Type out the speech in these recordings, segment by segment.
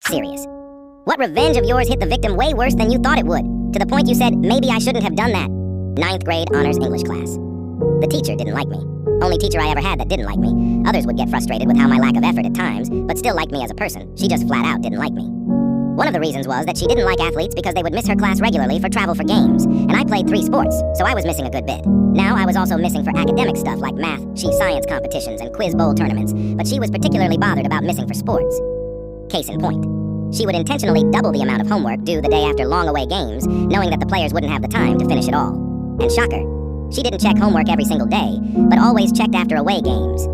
serious. What revenge of yours hit the victim way worse than you thought it would, to the point you said, maybe I shouldn't have done that? 9th grade honors English class. The teacher didn't like me. Only teacher I ever had that didn't like me. Others would get frustrated with how my lack of effort at times, but still liked me as a person. She just flat out didn't like me. One of the reasons was that she didn't like athletes because they would miss her class regularly for travel for games, and I played 3 sports, so I was missing a good bit. Now I was also missing for academic stuff like math, science competitions, and quiz bowl tournaments, but she was particularly bothered about missing for sports. Case in point. She would intentionally double the amount of homework due the day after long away games, knowing that the players wouldn't have the time to finish it all. And shocker, she didn't check homework every single day, but always checked after away games.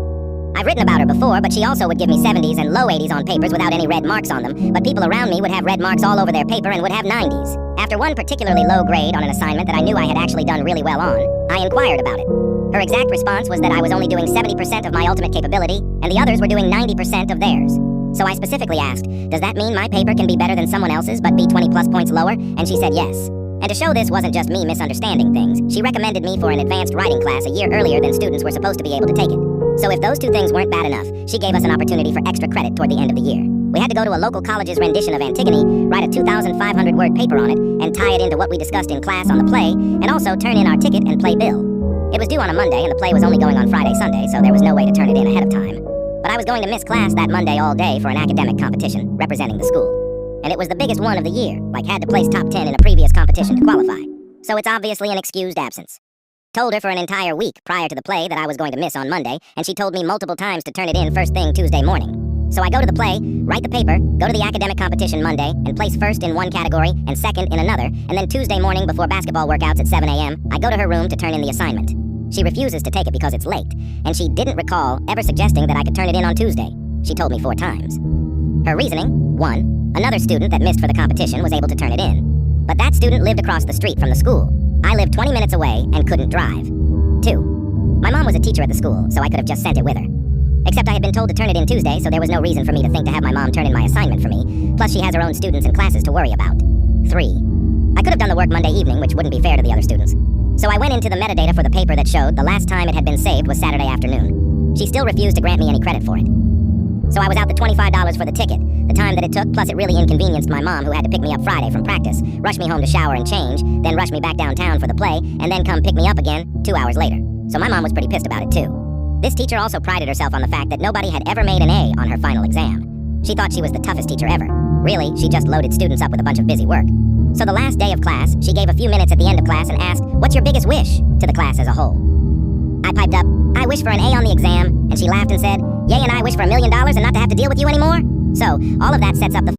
I've written about her before, but she also would give me 70s and low 80s on papers without any red marks on them, but people around me would have red marks all over their paper and would have 90s. After one particularly low grade on an assignment that I knew I had actually done really well on, I inquired about it. Her exact response was that I was only doing 70% of my ultimate capability, and the others were doing 90% of theirs. So I specifically asked, does that mean my paper can be better than someone else's but be 20 plus points lower? And she said yes. And to show this wasn't just me misunderstanding things, she recommended me for an advanced writing class a year earlier than students were supposed to be able to take it. So if those 2 things weren't bad enough, she gave us an opportunity for extra credit toward the end of the year. We had to go to a local college's rendition of Antigone, write a 2,500-word paper on it, and tie it into what we discussed in class on the play, and also turn in our ticket and play bill. It was due on a Monday, and the play was only going on Friday, Sunday, so there was no way to turn it in ahead of time. But I was going to miss class that Monday all day for an academic competition, representing the school. And it was the biggest one of the year, like had to place top 10 in a previous competition to qualify. So it's obviously an excused absence. Told her for an entire week prior to the play that I was going to miss on Monday, and she told me multiple times to turn it in first thing Tuesday morning. So I go to the play, write the paper, go to the academic competition Monday, and place first in one category and second in another, and then Tuesday morning before basketball workouts at 7 a.m., I go to her room to turn in the assignment. She refuses to take it because it's late, and she didn't recall ever suggesting that I could turn it in on Tuesday. She told me 4 times. Her reasoning: 1, another student that missed for the competition was able to turn it in. But that student lived across the street from the school. I lived 20 minutes away and couldn't drive. 2, my mom was a teacher at the school, so I could have just sent it with her. Except I had been told to turn it in Tuesday, so there was no reason for me to think to have my mom turn in my assignment for me, plus she has her own students and classes to worry about. 3, I could have done the work Monday evening, which wouldn't be fair to the other students. So I went into the metadata for the paper that showed the last time it had been saved was Saturday afternoon. She still refused to grant me any credit for it. So I was out the $25 for the ticket, the time that it took, plus it really inconvenienced my mom, who had to pick me up Friday from practice, rush me home to shower and change, then rush me back downtown for the play, and then come pick me up again 2 hours later. So my mom was pretty pissed about it too. This teacher also prided herself on the fact that nobody had ever made an A on her final exam. She thought she was the toughest teacher ever. Really, she just loaded students up with a bunch of busy work. So the last day of class, she gave a few minutes at the end of class and asked, "What's your biggest wish?" to the class as a whole. I piped up, "I wish for an A on the exam," and she laughed and said, "Yay, and I wish for $1 million and not to have to deal with you anymore." So all of that sets up the